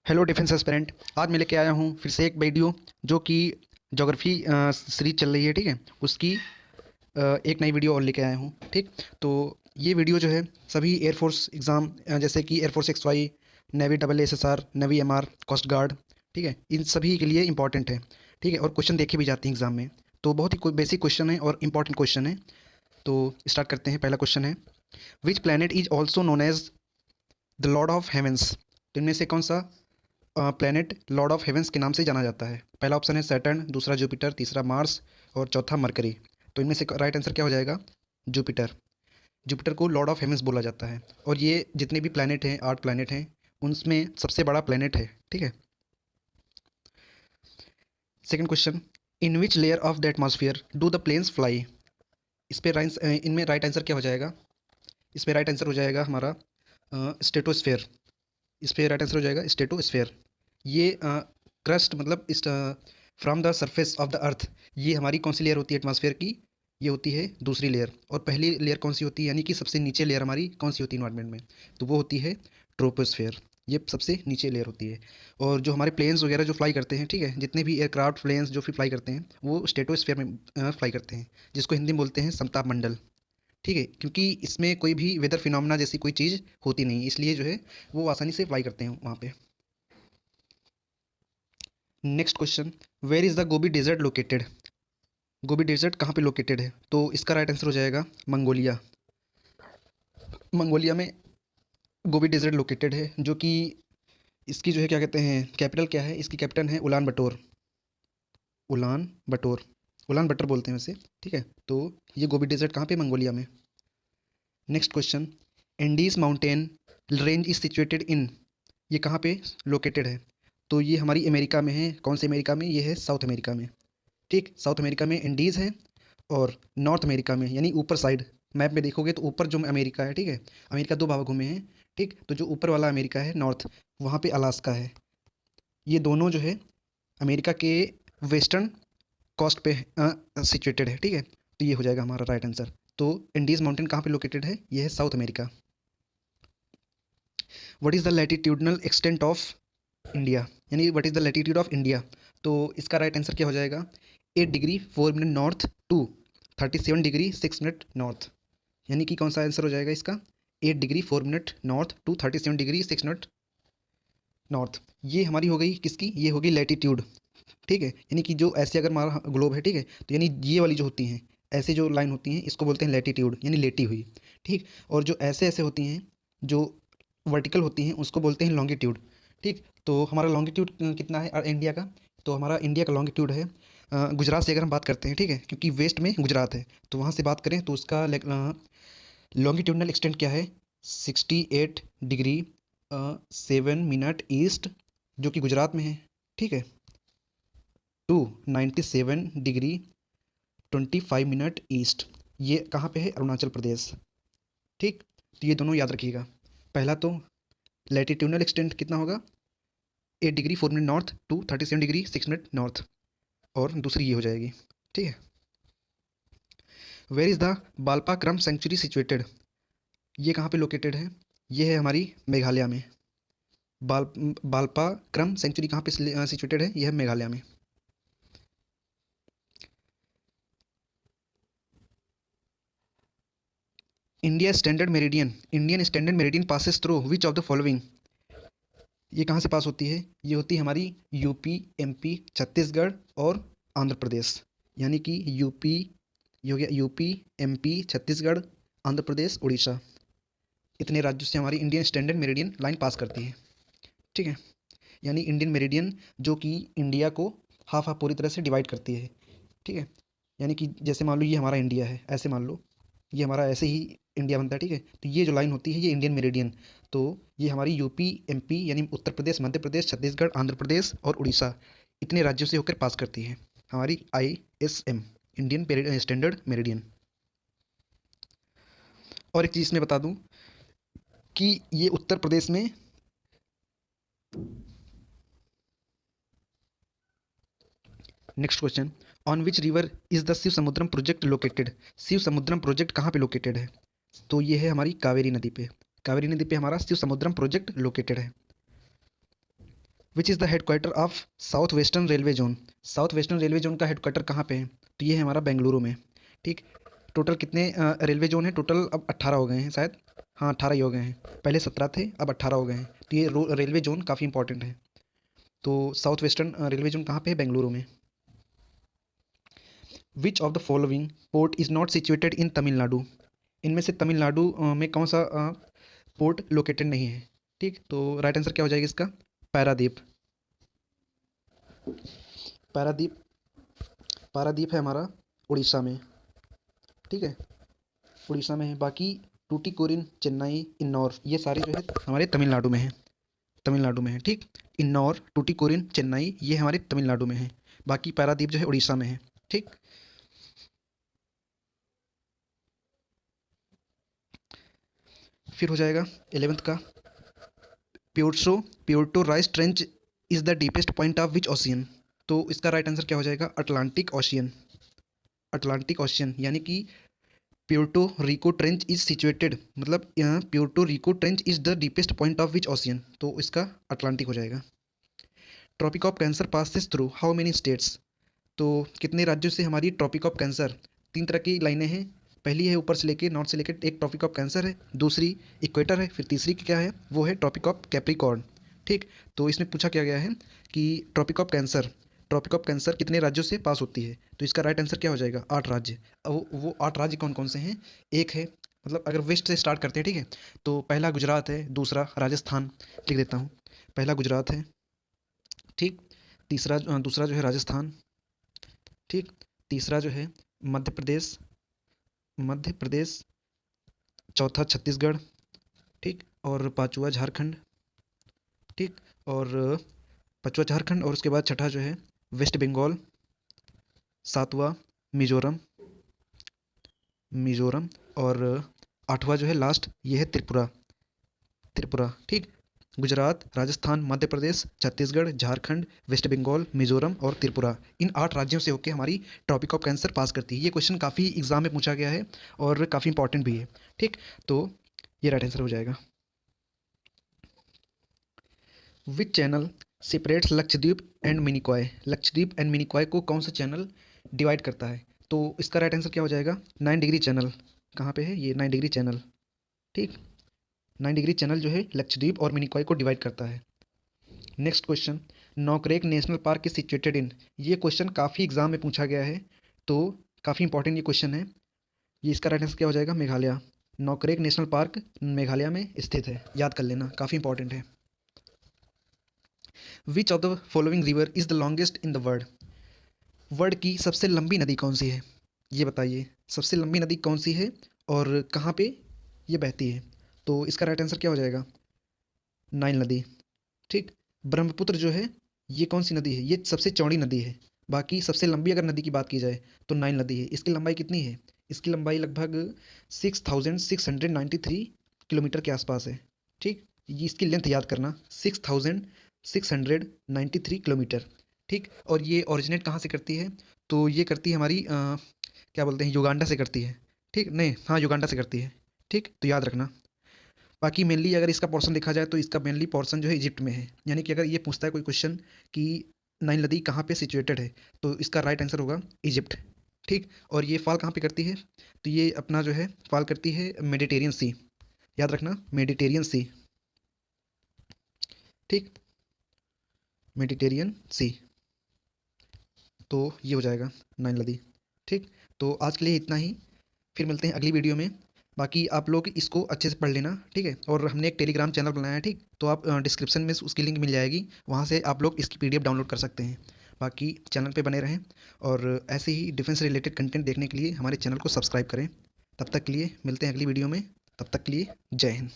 Hello defence aspirant. आज मैं लेके आया हूँ फिर से एक वीडियो जो कि ज्योग्राफी सीरीज चल रही है। ठीक है, उसकी एक नई वीडियो और लेके आया हूँ। ठीक, तो ये वीडियो जो है सभी एयरफोर्स एग्ज़ाम जैसे कि air force XY, navy SSR, navy MR, coast guard, ठीक है, इन सभी के लिए इंपॉर्टेंट है। ठीक है, और क्वेश्चन देखे भी जाते हैं एग्ज़ाम में, तो बहुत ही कोई बेसिक क्वेश्चन है और इंपॉर्टेंट क्वेश्चन है। तो स्टार्ट करते हैं। पहला क्वेश्चन है, which planet is also known as the lord of heavens. तो इनमें से कौन सा प्लैनेट लॉर्ड ऑफ हेवेंस के नाम से जाना जाता है? पहला ऑप्शन है सैटर्न, दूसरा जुपिटर, तीसरा मार्स और चौथा मरकरी। तो इनमें से राइट आंसर क्या हो जाएगा? जुपिटर। जुपिटर को लॉर्ड ऑफ हेवेंस बोला जाता है, और ये जितने भी प्लैनेट हैं, 8 प्लैनेट हैं, उनमें सबसे बड़ा प्लैनेट है। ठीक है। Second question, in which layer of the atmosphere do the planes fly. इस पे इनमें राइट आंसर क्या हो जाएगा? इस पे राइट आंसर हो जाएगा हमारा स्टेटोस्फेयर। इस पे राइट आंसर हो जाएगा स्टेटोस्फेयर। ये क्रस्ट मतलब इस from the surface of the earth, ये हमारी कौन सी लेयर होती है एटमॉस्फेयर की? ये होती है दूसरी लेयर। और पहली लेयर कौन सी होती है, यानी कि सबसे नीचे लेयर हमारी कौन सी होती है इन्वायरमेंट में? तो वो होती है ट्रोपोस्फेयर। ये सबसे नीचे लेयर होती है। और जो हमारे प्लेन्स वगैरह जो फ्लाई करते हैं, ठीक है, जितने भी एयरक्राफ्ट प्लेन्स जो भी फ्लाई करते हैं वो स्टेटोस्फेयर में फ्लाई करते हैं, जिसको हिंदी में बोलते हैं समताप मंडल। ठीक है, क्योंकि इसमें कोई भी वेदर फिनोमेना जैसी कोई चीज़ होती नहीं, इसलिए जो है वो आसानी से फ्लाई करते हैं वहाँ पे। Next question, where is the Gobi desert located. Gobi desert कहाँ पे लोकेटेड है? तो इसका राइट आंसर हो जाएगा मंगोलिया। मंगोलिया में गोबी डेजर्ट लोकेटेड है, जो कि इसकी जो है क्या कहते हैं, कैपिटल क्या है? इसकी कैपिटल है उलान बटोर। उलान बटोर, उलान बटर बोलते हैं वैसे। ठीक है, तो ये गोबी डेजर्ट कहाँ पे? मंगोलिया में। Next question, Andes mountain range is situated in. ये कहाँ पे लोकेटेड है? तो ये हमारी अमेरिका में है। कौन से अमेरिका में? ये है साउथ अमेरिका में। ठीक, साउथ अमेरिका में इंडीज़ है, और नॉर्थ अमेरिका में यानी ऊपर साइड मैप में देखोगे तो ऊपर जो अमेरिका है, ठीक है, अमेरिका दो भागों में है। ठीक, तो जो ऊपर वाला अमेरिका है नॉर्थ, वहाँ पे अलास्का है। ये दोनों जो है अमेरिका के वेस्टर्न कोस्ट पे सिचुएटेड है। ठीक है, तो ये हो जाएगा हमारा राइट आंसर। तो इंडीज़ माउंटेन कहाँ पे लोकेटेड है? ये है South America. What is the latitudinal extent of India, यानी what is the latitude of India. तो इसका राइट आंसर क्या हो जाएगा? 8 degree 4 minute north to 37 degree 6 minute north. यानी कि कौन सा आंसर हो जाएगा इसका? 8 degree 4 minute north to 37 degree 6 minute north. ये हमारी हो गई किसकी? ये होगी लैटिट्यूड। ठीक है, यानी कि जो ऐसे अगर हमारा ग्लोब है, ठीक है, तो यानी ये वाली जो होती हैं, ऐसे जो लाइन होती हैं, इसको बोलते हैं लैटिट्यूड, यानी लेटी हुई। ठीक, और जो ऐसे ऐसे होती हैं, जो वर्टिकल होती हैं, उसको बोलते हैं लॉन्गिट्यूड। ठीक, तो हमारा लॉन्गिट्यूड कितना है इंडिया का? तो हमारा इंडिया का लॉन्गिट्यूड है, गुजरात से अगर हम बात करते हैं, ठीक है, क्योंकि वेस्ट में गुजरात है, तो वहाँ से बात करें तो उसका लॉन्गिट्यूडनल एक्सटेंट क्या है? 68 डिग्री 7 मिनट ईस्ट, जो कि गुजरात में है। ठीक है, टू 97 डिग्री 25 मिनट ईस्ट, ये कहाँ पे है? अरुणाचल प्रदेश। ठीक, तो ये दोनों याद रखिएगा। पहला तो लैटिट्यूडनल एक्सटेंट कितना होगा? 8 degree 4 minute north to 37 degree 6 minute north, और दूसरी ये हो जाएगी। ठीक है, वेयर इज़ द बालपा क्रम सेंचुरी सिचुएटेड। ये कहाँ पे लोकेटेड है? ये है हमारी मेघालय में। बाल बालपा क्रम सेंचुरी कहाँ पे सिचुएटेड है? ये है मेघालय में। Indian standard meridian passes through which of the following. ये कहाँ से पास होती है? ये होती है हमारी यूपी, एमपी, छत्तीसगढ़ और आंध्र प्रदेश। यानी कि यूपी, ये हो गया यूपी, एमपी, छत्तीसगढ़, आंध्र प्रदेश, उड़ीसा। इतने राज्यों से हमारी इंडियन स्टैंडर्ड मेरिडियन लाइन पास करती है। ठीक है, यानी इंडियन मेरिडियन जो कि इंडिया को हाफ हाफ पूरी तरह से डिवाइड करती है। ठीक है, यानी कि जैसे मान लो ये हमारा इंडिया है, ऐसे मान लो ये हमारा ऐसे ही इंडिया बनता है। ठीक है, तो ये जो लाइन होती है ये इंडियन मेरिडियन। तो ये हमारी यूपी, एमपी यानी उत्तर प्रदेश, मध्य प्रदेश, छत्तीसगढ़, आंध्र प्रदेश और उड़ीसा, इतने राज्यों से होकर पास करती है हमारी ISM, इंडियन स्टैंडर्ड मेरिडियन। और एक चीज़ मैं बता दूं कि ये उत्तर प्रदेश में, next question, on which river is the Shivasamudram project located. Shivasamudram project कहाँ पे लोकेटेड है? तो ये है हमारी कावेरी नदी पे। कावेरी नदी पे हमारा शिव समुद्रम प्रोजेक्ट लोकेटेड है। Which is the headquarter of south western railway zone. South western railway zone का हेडक्वार्टर कहाँ पे है? तो ये है हमारा बेंगलुरु में। ठीक, टोटल कितने रेलवे जोन है? टोटल अब 18 हो गए हैं शायद। हाँ, 18 ही हो गए हैं, पहले 17 थे, अब 18 हो गए हैं। तो ये रेलवे जोन काफ़ी इंपॉर्टेंट है। तो साउथ वेस्टर्न रेलवे जोन कहाँ पे है? बेंगलुरु में। Which of the following port is not situated in Tamil Nadu. इनमें से तमिलनाडु में कौन सा पोर्ट लोकेटेड नहीं है? ठीक, तो राइट आंसर क्या हो जाएगा इसका? पारादीप। पारादीप पारादीप है हमारा उड़ीसा में। ठीक है, उड़ीसा में है। बाकी टूटीकोरिन, चेन्नई, इन्नौर, ये सारे जो है हमारे तमिलनाडु में है। तमिलनाडु में है। ठीक, इन्नौर, टूटीकोरिन, चेन्नई ये हमारे तमिलनाडु में है। बाकी पारादीप जो है उड़ीसा में है। ठीक, फिर हो जाएगा 11th का। Puerto rice trench is the deepest point of which ocean. तो इसका राइट आंसर क्या हो जाएगा? Atlantic ocean. अटलांटिक ओशियन यानी कि Puerto Rico trench is situated, मतलब Puerto Rico trench is the deepest point of which ocean, तो इसका अटलांटिक हो जाएगा। Tropic of Cancer passes through how many states. तो कितने राज्यों से हमारी ट्रॉपिक ऑफ कैंसर? 3 तरह की लाइनें हैं। पहली है ऊपर से लेके नॉर्थ से लेके एक ट्रॉपिक ऑफ कैंसर है, दूसरी इक्वेटर है, फिर तीसरी क्या है? वो है ट्रॉपिक ऑफ कैप्रिकॉर्न। ठीक, तो इसमें पूछा क्या गया है कि ट्रॉपिक ऑफ कैंसर कितने राज्यों से पास होती है? तो इसका राइट आंसर क्या हो जाएगा? 8 राज्य। अब वो 8 राज्य कौन कौन से हैं? एक है, मतलब अगर वेस्ट से स्टार्ट करते हैं, ठीक है, तो पहला गुजरात है, दूसरा राजस्थान, लिख देता हूँ। पहला गुजरात है, ठीक, तीसरा दूसरा जो है राजस्थान, ठीक, तीसरा जो है मध्य प्रदेश, मध्य प्रदेश, चौथा छत्तीसगढ़, ठीक, और पांचवा झारखंड, ठीक, और पांचवा झारखंड, और उसके बाद छठा जो है वेस्ट बंगाल, सातवां मिजोरम, मिजोरम, और आठवां जो है लास्ट ये है त्रिपुरा, त्रिपुरा। ठीक, गुजरात, राजस्थान, मध्य प्रदेश, छत्तीसगढ़, झारखंड, वेस्ट बंगाल, मिजोरम और त्रिपुरा, इन 8 राज्यों से होकर हमारी ट्रॉपिक ऑफ कैंसर पास करती है। ये क्वेश्चन काफ़ी एग्जाम में पूछा गया है और काफ़ी इंपॉर्टेंट भी है। ठीक, तो ये राइट आंसर हो जाएगा। Which channel separates Lakshadweep and Minicoy. Lakshadweep and Minicoy को कौन सा चैनल डिवाइड करता है? तो इसका राइट आंसर क्या हो जाएगा? 9 डिग्री चैनल। कहाँ पे है ये 9 डिग्री चैनल? ठीक, 9 डिग्री चैनल जो है लक्षद्वीप और मिनिकॉय को डिवाइड करता है। Next question, Nokrek national park is situated in. ये क्वेश्चन काफ़ी एग्जाम में पूछा गया है, तो काफ़ी इंपॉर्टेंट ये क्वेश्चन है। ये इसका राइट आंसर क्या हो जाएगा? मेघालय। नौकरेक नेशनल पार्क मेघालय में स्थित है, याद कर लेना, काफ़ी इंपॉर्टेंट है। Which of the following river is the longest in the world. World की सबसे लंबी नदी कौन सी है? ये बताइए, सबसे लंबी नदी कौन सी है और कहाँ पे ये बहती है? तो इसका राइट आंसर क्या हो जाएगा? नाइल नदी। ठीक, ब्रह्मपुत्र जो है ये कौन सी नदी है? ये सबसे चौड़ी नदी है। बाकी सबसे लंबी अगर नदी की बात की जाए तो नाइल नदी है। इसकी लंबाई कितनी है? इसकी लंबाई लगभग 6693 किलोमीटर के आसपास है। ठीक, ये इसकी लेंथ याद करना, 6693 किलोमीटर। ठीक, और ये ओरिजिनेट कहाँ से करती है? तो ये करती है हमारी क्या बोलते हैं, युगांडा से करती है। ठीक, नहीं, हाँ, युगांडा से करती है। ठीक, तो याद रखना। बाकी मेनली अगर इसका पोर्शन देखा जाए तो इसका मेनली पोर्शन जो है इजिप्ट में है। यानी कि अगर ये पूछता है कोई क्वेश्चन कि नाइल नदी कहाँ पे सिचुएटेड है, तो इसका राइट आंसर होगा इजिप्ट। ठीक, और ये फॉल कहाँ पे करती है? तो ये अपना जो है फॉल करती है मेडिटेरियन सी, याद रखना, मेडिटेरियन सी। ठीक, मेडिटेरियन सी, तो ये हो जाएगा नाइल नदी। ठीक, तो आज के लिए इतना ही, फिर मिलते हैं अगली वीडियो में। बाकी आप लोग इसको अच्छे से पढ़ लेना, ठीक है, और हमने एक टेलीग्राम चैनल बनाया है, ठीक, तो आप डिस्क्रिप्शन में उसकी लिंक मिल जाएगी, वहाँ से आप लोग इसकी PDF डाउनलोड कर सकते हैं। बाकी चैनल पे बने रहें और ऐसे ही डिफेंस से रिलेटेड कंटेंट देखने के लिए हमारे चैनल को सब्सक्राइब करें। तब तक के लिए मिलते हैं अगली वीडियो में, तब तक के लिए जय हिंद।